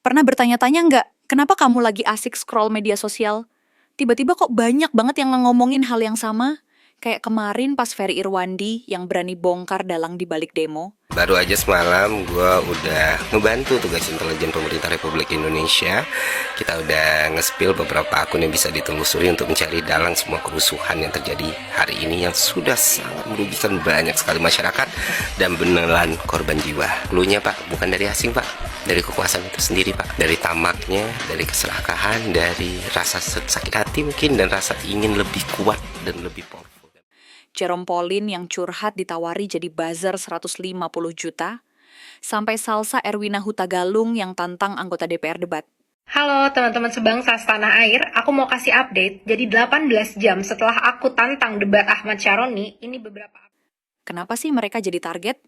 Pernah bertanya-tanya nggak, kenapa kamu lagi asik scroll media sosial? Tiba-tiba kok banyak banget yang ngomongin hal yang sama? Kayak kemarin pas Ferry Irwandi yang berani bongkar dalang di balik demo. Baru aja semalam gue udah ngebantu tugas intelijen pemerintah Republik Indonesia. Kita udah nge-spill beberapa akun yang bisa ditelusuri untuk mencari dalang semua kerusuhan yang terjadi hari ini yang sudah sangat merugikan banyak sekali masyarakat dan beneran korban jiwa. Cluenya Pak, bukan dari asing Pak, dari kekuasaan itu sendiri Pak, dari tamaknya, dari keserakahan, dari rasa sakit hati mungkin, dan rasa ingin lebih kuat dan lebih powerful. Jerome Pauline yang curhat ditawari jadi buzzer 150 juta, sampai Salsa Erwina Huta Galung yang tantang anggota DPR debat. Halo teman-teman sebangsa setanah air, aku mau kasih update. Jadi 18 jam setelah aku tantang debat Ahmad Syaroni, ini beberapa. Kenapa sih mereka jadi target?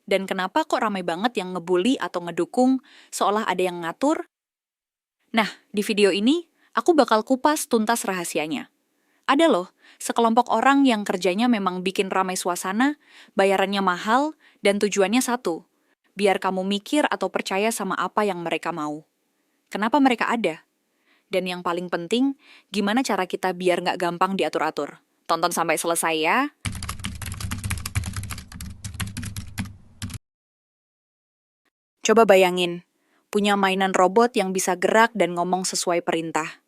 Dan kenapa kok ramai banget yang ngebully atau ngedukung seolah ada yang ngatur? Nah, di video ini aku bakal kupas tuntas rahasianya. Ada loh, sekelompok orang yang kerjanya memang bikin ramai suasana, bayarannya mahal, dan tujuannya satu, biar kamu mikir atau percaya sama apa yang mereka mau. Kenapa mereka ada? Dan yang paling penting, gimana cara kita biar nggak gampang diatur-atur? Tonton sampai selesai ya. Coba bayangin, punya mainan robot yang bisa gerak dan ngomong sesuai perintah.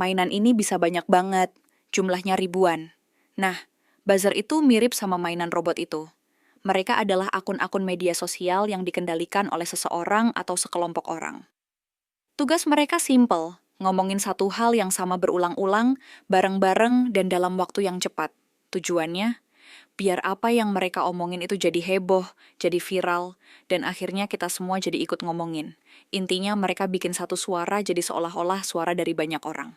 Mainan ini bisa banyak banget, jumlahnya ribuan. Nah, buzzer itu mirip sama mainan robot itu. Mereka adalah akun-akun media sosial yang dikendalikan oleh seseorang atau sekelompok orang. Tugas mereka simple, ngomongin satu hal yang sama berulang-ulang, bareng-bareng dan dalam waktu yang cepat. Tujuannya, biar apa yang mereka omongin itu jadi heboh, jadi viral, dan akhirnya kita semua jadi ikut ngomongin. Intinya mereka bikin satu suara jadi seolah-olah suara dari banyak orang.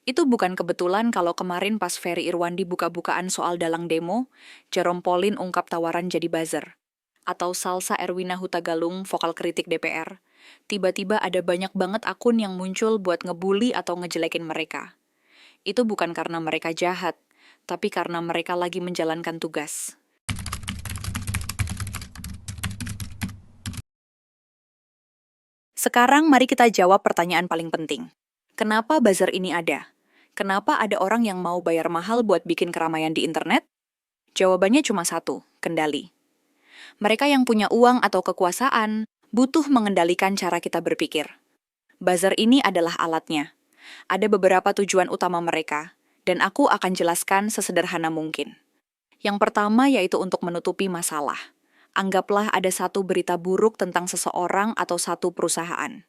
Itu bukan kebetulan kalau kemarin pas Ferry Irwandi buka-bukaan soal dalang demo, Jerome Pauline ungkap tawaran jadi buzzer. Atau Salsa Erwina Huta Galung, vokal kritik DPR. Tiba-tiba ada banyak banget akun yang muncul buat ngebully atau ngejelekin mereka. Itu bukan karena mereka jahat, tapi karena mereka lagi menjalankan tugas. Sekarang mari kita jawab pertanyaan paling penting. Kenapa buzzer ini ada? Kenapa ada orang yang mau bayar mahal buat bikin keramaian di internet? Jawabannya cuma satu, kendali. Mereka yang punya uang atau kekuasaan butuh mengendalikan cara kita berpikir. Buzzer ini adalah alatnya. Ada beberapa tujuan utama mereka, dan aku akan jelaskan sesederhana mungkin. Yang pertama yaitu untuk menutupi masalah. Anggaplah ada satu berita buruk tentang seseorang atau satu perusahaan.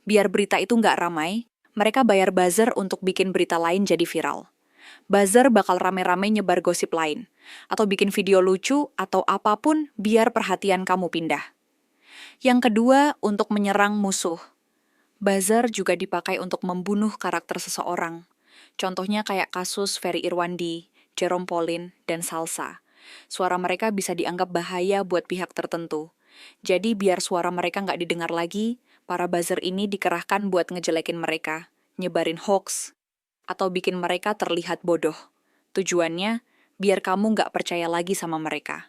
Biar berita itu nggak ramai, mereka bayar buzzer untuk bikin berita lain jadi viral. Buzzer bakal rame-rame nyebar gosip lain, atau bikin video lucu atau apapun biar perhatian kamu pindah. Yang kedua, untuk menyerang musuh. Buzzer juga dipakai untuk membunuh karakter seseorang. Contohnya kayak kasus Ferry Irwandi, Jerome Pauline, dan Salsa. Suara mereka bisa dianggap bahaya buat pihak tertentu. Jadi biar suara mereka nggak didengar lagi, para buzzer ini dikerahkan buat ngejelekin mereka, nyebarin hoax, atau bikin mereka terlihat bodoh. Tujuannya, biar kamu nggak percaya lagi sama mereka.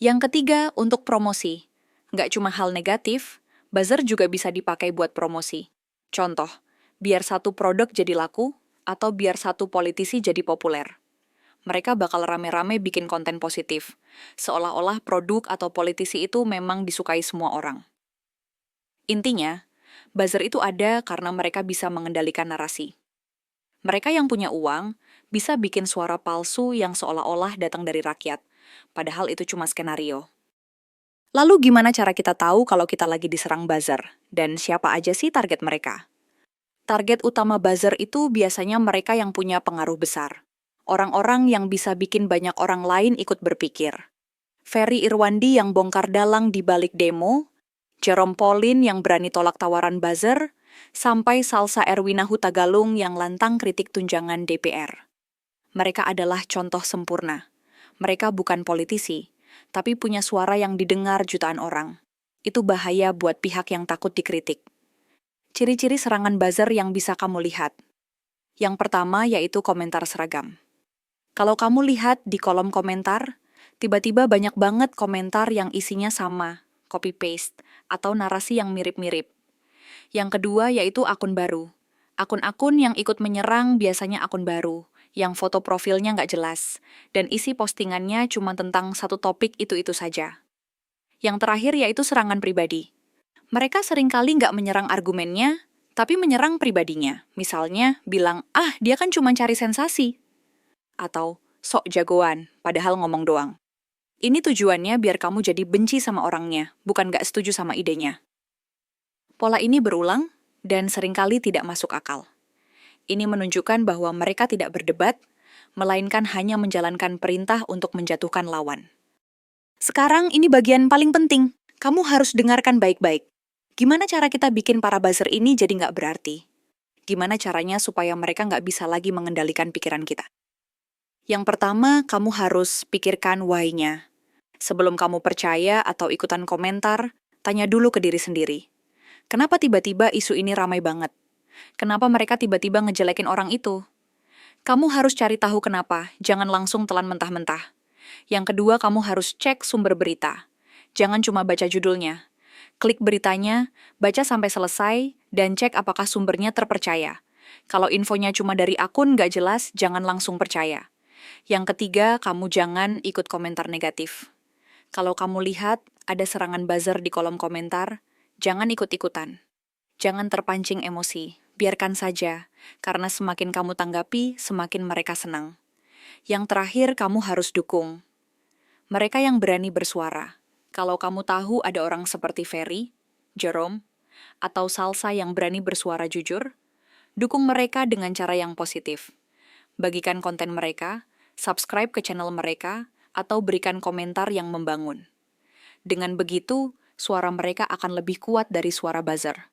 Yang ketiga, untuk promosi. Nggak cuma hal negatif, buzzer juga bisa dipakai buat promosi. Contoh, biar satu produk jadi laku, atau biar satu politisi jadi populer. Mereka bakal rame-rame bikin konten positif, seolah-olah produk atau politisi itu memang disukai semua orang. Intinya, buzzer itu ada karena mereka bisa mengendalikan narasi. Mereka yang punya uang bisa bikin suara palsu yang seolah-olah datang dari rakyat, padahal itu cuma skenario. Lalu gimana cara kita tahu kalau kita lagi diserang buzzer? Dan siapa aja sih target mereka? Target utama buzzer itu biasanya mereka yang punya pengaruh besar. Orang-orang yang bisa bikin banyak orang lain ikut berpikir. Ferry Irwandi yang bongkar dalang di balik demo, Jerome Pauline yang berani tolak tawaran buzzer, sampai Salsa Erwina Huta Galung yang lantang kritik tunjangan DPR. Mereka adalah contoh sempurna. Mereka bukan politisi, tapi punya suara yang didengar jutaan orang. Itu bahaya buat pihak yang takut dikritik. Ciri-ciri serangan buzzer yang bisa kamu lihat. Yang pertama yaitu komentar seragam. Kalau kamu lihat di kolom komentar, tiba-tiba banyak banget komentar yang isinya sama, copy-paste, atau narasi yang mirip-mirip. Yang kedua yaitu akun baru. Akun-akun yang ikut menyerang biasanya akun baru, yang foto profilnya nggak jelas, dan isi postingannya cuma tentang satu topik itu-itu saja. Yang terakhir yaitu serangan pribadi. Mereka seringkali nggak menyerang argumennya, tapi menyerang pribadinya. Misalnya, bilang, dia kan cuma cari sensasi. Atau, sok jagoan, padahal ngomong doang. Ini tujuannya biar kamu jadi benci sama orangnya, bukan nggak setuju sama idenya. Pola ini berulang, dan seringkali tidak masuk akal. Ini menunjukkan bahwa mereka tidak berdebat, melainkan hanya menjalankan perintah untuk menjatuhkan lawan. Sekarang ini bagian paling penting. Kamu harus dengarkan baik-baik. Gimana cara kita bikin para buzzer ini jadi nggak berarti? Gimana caranya supaya mereka nggak bisa lagi mengendalikan pikiran kita? Yang pertama, kamu harus pikirkan why-nya. Sebelum kamu percaya atau ikutan komentar, tanya dulu ke diri sendiri. Kenapa tiba-tiba isu ini ramai banget? Kenapa mereka tiba-tiba ngejelekin orang itu? Kamu harus cari tahu kenapa, jangan langsung telan mentah-mentah. Yang kedua, kamu harus cek sumber berita. Jangan cuma baca judulnya. Klik beritanya, baca sampai selesai, dan cek apakah sumbernya terpercaya. Kalau infonya cuma dari akun nggak jelas, jangan langsung percaya. Yang ketiga, kamu jangan ikut komentar negatif. Kalau kamu lihat ada serangan buzzer di kolom komentar, jangan ikut-ikutan. Jangan terpancing emosi, biarkan saja, karena semakin kamu tanggapi, semakin mereka senang. Yang terakhir, kamu harus dukung. Mereka yang berani bersuara. Kalau kamu tahu ada orang seperti Ferry, Jerome, atau Salsa yang berani bersuara jujur, dukung mereka dengan cara yang positif. Bagikan konten mereka, subscribe ke channel mereka, atau berikan komentar yang membangun. Dengan begitu, suara mereka akan lebih kuat dari suara buzzer.